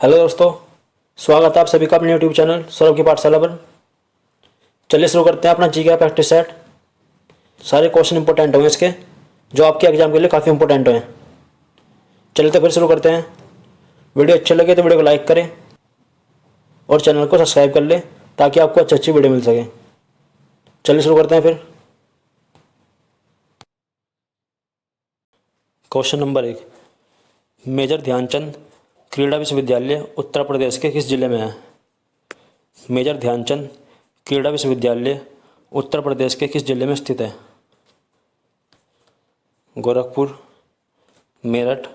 Hello दोस्तों, स्वागत है आप सभी का अपने यूट्यूब चैनल सौरभ की पाठशाला पर। चलिए शुरू करते हैं अपना जी का प्रैक्टिस सेट। सारे क्वेश्चन इंपॉर्टेंट होंगे इसके, जो आपके एग्जाम के लिए काफ़ी इंपॉर्टेंट हैं। चलिए तो फिर शुरू करते हैं। वीडियो अच्छे लगे तो वीडियो को लाइक करें और चैनल को सब्सक्राइब कर लें ताकि आपको अच्छी अच्छी वीडियो मिल सके। चलिए शुरू करते हैं फिर। क्वेश्चन नंबर 1, मेजर ध्यानचंद क्रीड़ा विश्वविद्यालय उत्तर प्रदेश के किस जिले में है? मेजर ध्यानचंद क्रीड़ा विश्वविद्यालय उत्तर प्रदेश के किस जिले में स्थित है? गोरखपुर, मेरठ,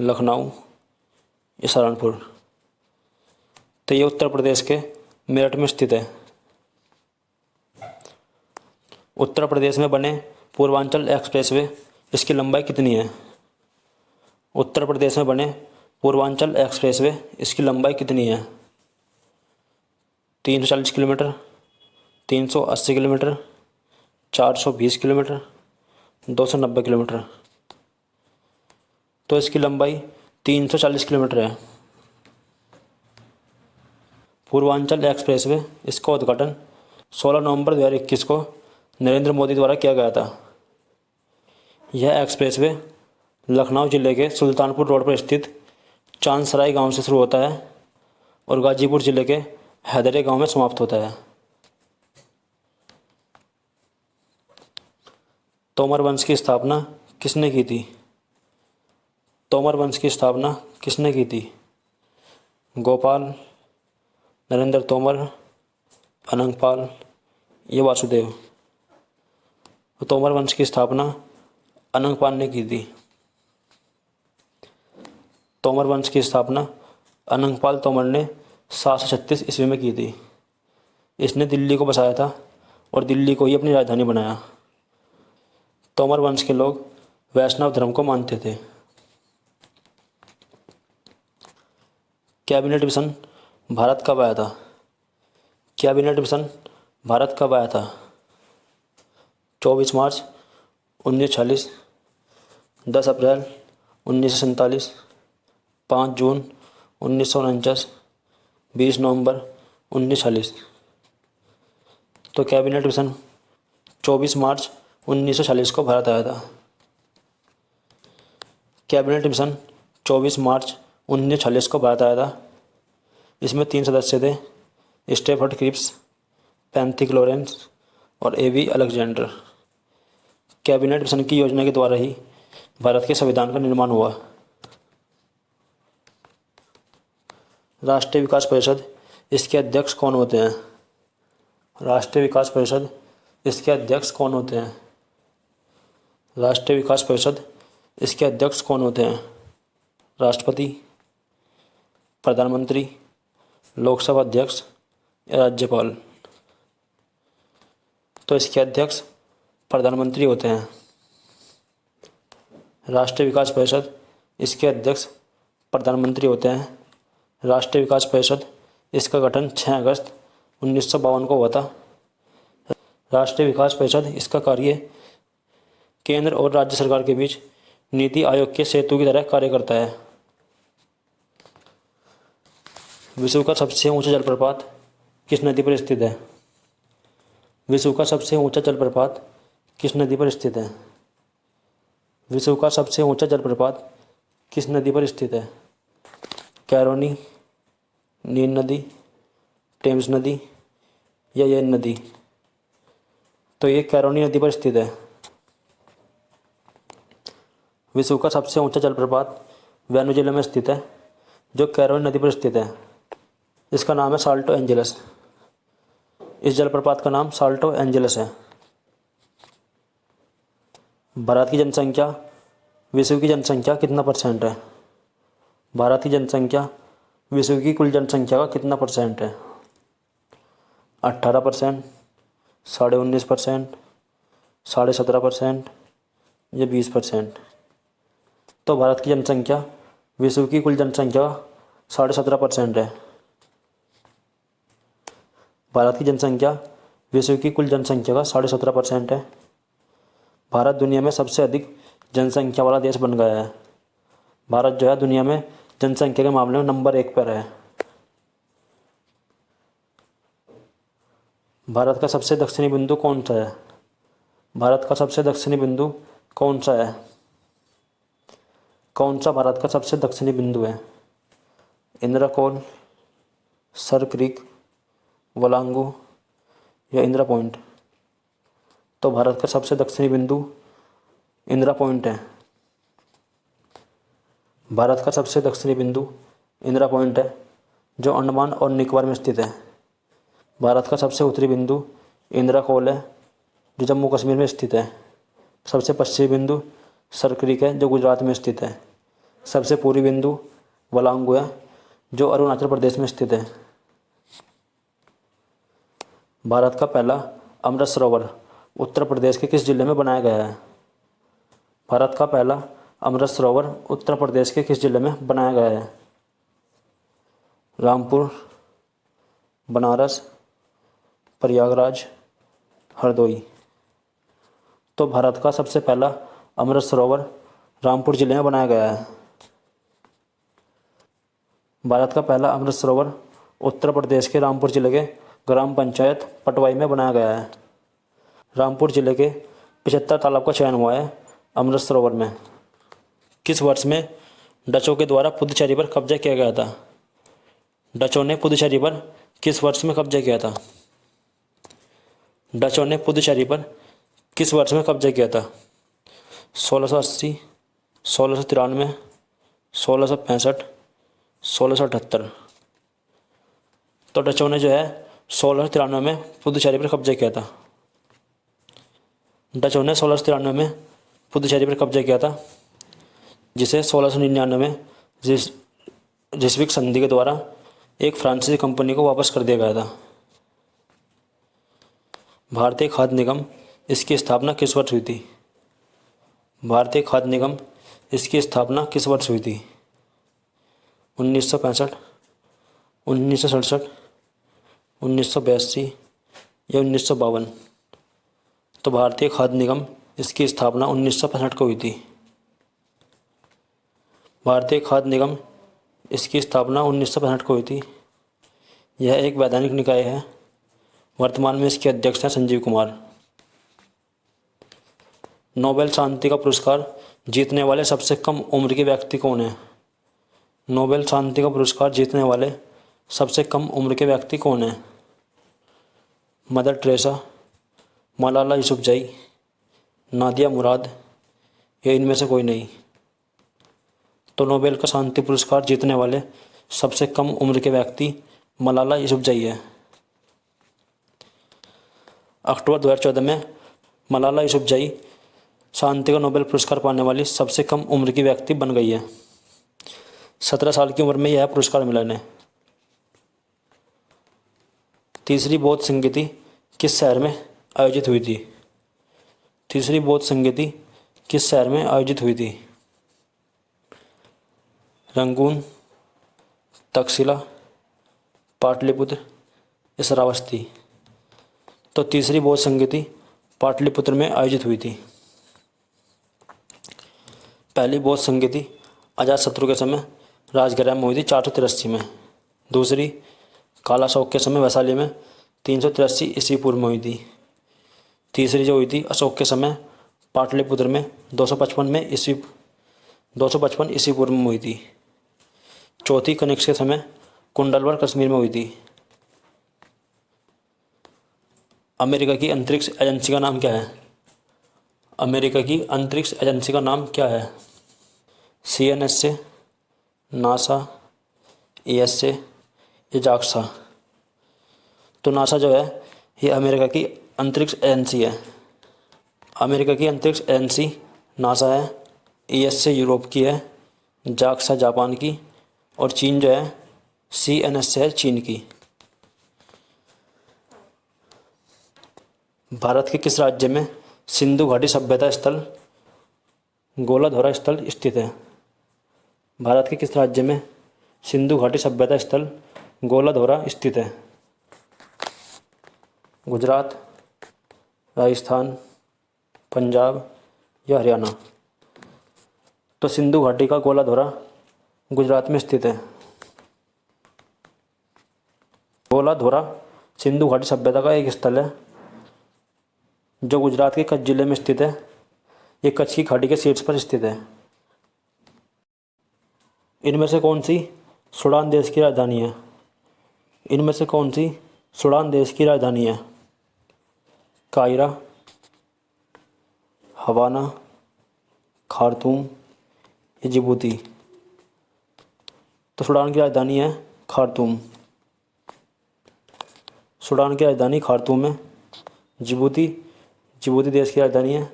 लखनऊ या सहारनपुर? तो ये उत्तर प्रदेश के मेरठ में स्थित है। उत्तर प्रदेश में बने पूर्वांचल एक्सप्रेसवे, इसकी लंबाई कितनी है? उत्तर प्रदेश में बने पूर्वांचल एक्सप्रेसवे, इसकी लंबाई कितनी है? 340 किलोमीटर, 380 किलोमीटर, 420 किलोमीटर, 290 किलोमीटर? तो इसकी लंबाई 340 किलोमीटर है। पूर्वांचल एक्सप्रेसवे, इसका उद्घाटन 16 नवंबर 2021 को नरेंद्र मोदी द्वारा किया गया था। यह एक्सप्रेसवे लखनऊ जिले के सुल्तानपुर रोड पर स्थित चांदसराय गांव से शुरू होता है और गाजीपुर जिले के हैदरे गांव में समाप्त होता है। तोमर वंश की स्थापना किसने की थी? तोमर वंश की स्थापना किसने की थी? गोपाल, नरेंद्र तोमर, अनंगपाल या वासुदेव? तो तोमर वंश की स्थापना अनंगपाल ने की थी। तोमर वंश की स्थापना अनंगपाल तोमर ने 736 ईस्वी में की थी। इसने दिल्ली को बसाया था और दिल्ली को ही अपनी राजधानी बनाया। तोमर वंश के लोग वैष्णव धर्म को मानते थे। कैबिनेट मिशन भारत कब आया था? कैबिनेट मिशन भारत कब आया था? 24 मार्च 1946, 10 अप्रैल 1947, 5 जून 1949, 20 नवंबर 1940? तो कैबिनेट मिशन 24 मार्च 1946 को भारत आया था। कैबिनेट मिशन 24 मार्च 1946 को भारत आया था। इसमें 3 सदस्य थे, स्टेफर्ड क्रिप्स, पैंथिक लॉरेंस और एवी अलेक्जेंडर। कैबिनेट मिशन की योजना के द्वारा ही भारत के संविधान का निर्माण हुआ। राष्ट्रीय विकास परिषद, इसके अध्यक्ष कौन होते हैं? राष्ट्रीय विकास परिषद, इसके अध्यक्ष कौन होते हैं? राष्ट्रीय विकास परिषद, इसके अध्यक्ष कौन होते हैं? राष्ट्रपति, प्रधानमंत्री, लोकसभा अध्यक्ष या राज्यपाल? तो इसके अध्यक्ष प्रधानमंत्री होते हैं। राष्ट्रीय विकास परिषद, इसके अध्यक्ष प्रधानमंत्री होते हैं। राष्ट्रीय विकास परिषद, इसका गठन 6 अगस्त 1952 को हुआ था। राष्ट्रीय विकास परिषद, इसका कार्य केंद्र और राज्य सरकार के बीच नीति आयोग के सेतु की तरह कार्य करता है। विश्व का सबसे ऊंचा जलप्रपात किस नदी पर स्थित है? विश्व का सबसे ऊंचा जलप्रपात किस नदी पर स्थित है? विश्व का सबसे ऊंचा जलप्रपात किस नदी पर स्थित है? कैरोनी, नील नदी, टेम्स नदी या येन नदी? तो ये कैरोनी नदी पर स्थित है। विश्व का सबसे ऊंचा जलप्रपात वेनेजुएला में स्थित है, जो कैरोनी नदी पर स्थित है। इसका नाम है साल्टो एंजेलस। इस जलप्रपात का नाम साल्टो एंजेलस है। भारत की जनसंख्या विश्व की जनसंख्या कितना परसेंट है? भारत की जनसंख्या विश्व की कुल जनसंख्या का कितना परसेंट है? 18%, 19.5%, 17.5% या 20%? तो भारत की जनसंख्या विश्व की कुल जनसंख्या का 17.5% है। भारत की जनसंख्या विश्व की कुल जनसंख्या का 17.5% है। भारत दुनिया में सबसे अधिक जनसंख्या वाला देश बन गया है। भारत जो है दुनिया में जनसंख्या के मामले में नंबर 1 पर है। भारत का सबसे दक्षिणी बिंदु कौन सा है? भारत का सबसे दक्षिणी बिंदु कौन सा है? कौन सा भारत का सबसे दक्षिणी बिंदु है? इंदिरा, सर क्रीक, वलांगू या इंदिरा पॉइंट? तो भारत का सबसे दक्षिणी बिंदु इंदिरा पॉइंट है। भारत का सबसे दक्षिणी बिंदु इंदिरा पॉइंट है, जो अंडमान और निकोबार में स्थित है। भारत का सबसे उत्तरी बिंदु इंदिरा कोल है, जो जम्मू कश्मीर में स्थित है। सबसे पश्चिमी बिंदु सर क्रीक है, जो गुजरात में स्थित है। सबसे पूर्वी बिंदु वलांगू है, जो अरुणाचल प्रदेश में स्थित है। भारत का पहला अमृत सरोवर उत्तर प्रदेश के किस जिले में बनाया गया है? भारत का पहला अमृत सरोवर उत्तर प्रदेश के किस जिले में बनाया गया है? रामपुर, बनारस, प्रयागराज, हरदोई? तो भारत का सबसे पहला अमृत सरोवर रामपुर जिले में बनाया गया है। भारत का पहला अमृत सरोवर उत्तर प्रदेश के रामपुर जिले के ग्राम पंचायत पटवाई में बनाया गया है। रामपुर जिले के 75 तालाब का चयन हुआ है अमृत सरोवर में। किस वर्ष में डचों के द्वारा पुडुचेरी पर कब्जा किया गया था? डचों ने पुडुचेरी पर किस वर्ष में कब्जा किया था? डचों ने पुडुचेरी पर किस वर्ष में कब्जा किया था? 1680, 1693, 1665, 1678? तो डचों ने जो है 1693 में पुडुचेरी पर कब्जा किया था। डचों ने 1693 में पुडुचेरी पर कब्जा किया था, जिसे 1699 में रिस्विक संधि के द्वारा एक फ्रांसीसी कंपनी को वापस कर दिया गया था। भारतीय खाद्य निगम इसकी स्थापना किस वर्ष हुई थी? भारतीय खाद्य निगम इसकी स्थापना किस वर्ष हुई थी? 1965, 1967, 1982 या 1952? तो भारतीय खाद्य निगम इसकी स्थापना 1965 को हुई थी। भारतीय खाद्य निगम इसकी स्थापना 1965 को हुई थी। यह एक वैधानिक निकाय है। वर्तमान में इसके अध्यक्ष हैं संजीव कुमार। नोबेल शांति का पुरस्कार जीतने वाले सबसे कम उम्र के व्यक्ति कौन है? नोबेल शांति का पुरस्कार जीतने वाले सबसे कम उम्र के व्यक्ति कौन है? मदर टेरेसा, मलाला यूसुफजई, नादिया मुराद या इनमें से कोई नहीं? तो नोबेल का शांति पुरस्कार जीतने वाले सबसे कम उम्र के व्यक्ति मलाला यूसुफजई है। अक्टूबर 2014 में मलाला यूसुफजई शांति का नोबेल पुरस्कार पाने वाली सबसे कम उम्र की व्यक्ति बन गई है। 17 साल की उम्र में यह पुरस्कार मिला इन्हें। तीसरी बौद्ध संगीति किस शहर में आयोजित हुई थी? तीसरी बौद्ध संगीति किस शहर में आयोजित हुई थी? रंगून, तक्षशिला, पाटलिपुत्र, श्रावस्ती? तो तीसरी बौद्ध संगीति पाटलिपुत्र में आयोजित हुई थी। पहली बौद्ध संगीति अजातशत्रु के समय राजगृह में हुई थी 483 में। दूसरी कालाशोक के समय वैशाली में 383 ईस्वी पूर्व में हुई थी। तीसरी जो हुई थी अशोक के समय पाटलिपुत्र में 255 ईस्वी पूर्व में हुई थी। चौथी कनिष्क के समय कुंडलवर कश्मीर में हुई थी। अमेरिका की अंतरिक्ष एजेंसी का नाम क्या है? अमेरिका की अंतरिक्ष एजेंसी का नाम क्या है? CNSA, नासा, ESA या JAXA? तो नासा जो है ये अमेरिका की अंतरिक्ष एजेंसी है। अमेरिका की अंतरिक्ष एजेंसी नासा है, ESA यूरोप की है, JAXA जापान की और चीन जो है CNSA है चीन की। भारत के किस राज्य में सिंधु घाटी सभ्यता स्थल गोलाधोरा स्थल स्थित है? भारत के किस राज्य में सिंधु घाटी सभ्यता स्थल गोलाधोरा स्थित है? गुजरात, राजस्थान, पंजाब या हरियाणा? तो सिंधु घाटी का गोलाधोरा गुजरात में स्थित है। धोलाधोरा सिंधु घाटी सभ्यता का एक स्थल है जो गुजरात के कच्छ जिले में स्थित है। ये कच्छ की घाटी के शीर्ष पर स्थित है। इनमें से कौन सी सूडान देश की राजधानी है? इनमें से कौन सी सूडान देश की राजधानी है? कायरा, हवाना, खार्तूम या जिबूती? तो सूडान की राजधानी है खार्तूम। सूडान की राजधानी खार्तूम है। जिबूती देश की राजधानी है।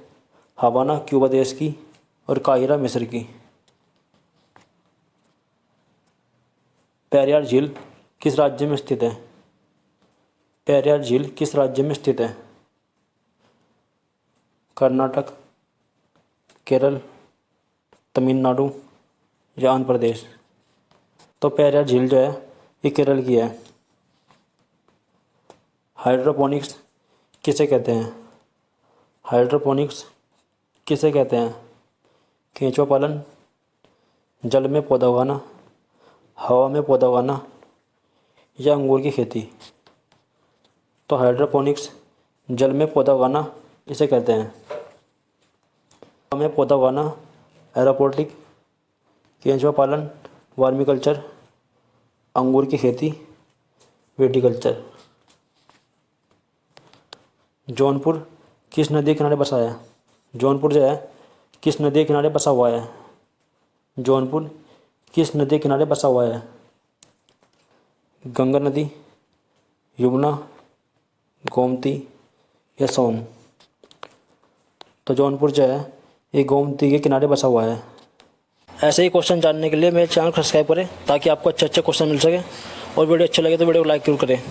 हवाना क्यूबा देश की और काहिरा मिस्र की। पेरियार झील किस राज्य में स्थित है? पेरियार झील किस राज्य में स्थित है? कर्नाटक, केरल, तमिलनाडु या आंध्र प्रदेश? तो पेरियार झील जो है ये केरल की है। हाइड्रोपोनिक्स किसे कहते हैं? हाइड्रोपोनिक्स किसे कहते हैं? केंचुआ पालन, जल में पौधा उगाना, हवा में पौधा उगाना या अंगूर की खेती? तो हाइड्रोपोनिक्स जल में पौधा उगाना इसे कहते हैं। हवा में पौधा उगाना एरोपोनिक, केंचुआ पालन वर्मीकल्चर, अंगूर की खेती विटीकल्चर। जौनपुर किस नदी के किनारे बसा है? जौनपुर जो है किस नदी के किनारे बसा हुआ है? जौनपुर किस नदी के किनारे बसा हुआ है? गंगा नदी, यमुना, गोमती या सोन? तो जौनपुर जो है ये गोमती के किनारे बसा हुआ है। ऐसे ही क्वेश्चन जानने के लिए मेरे चैनल को सब्सक्राइब करें ताकि आपको अच्छे अच्छे क्वेश्चन मिल सके और वीडियो अच्छा लगे तो वीडियो को लाइक जरूर करें।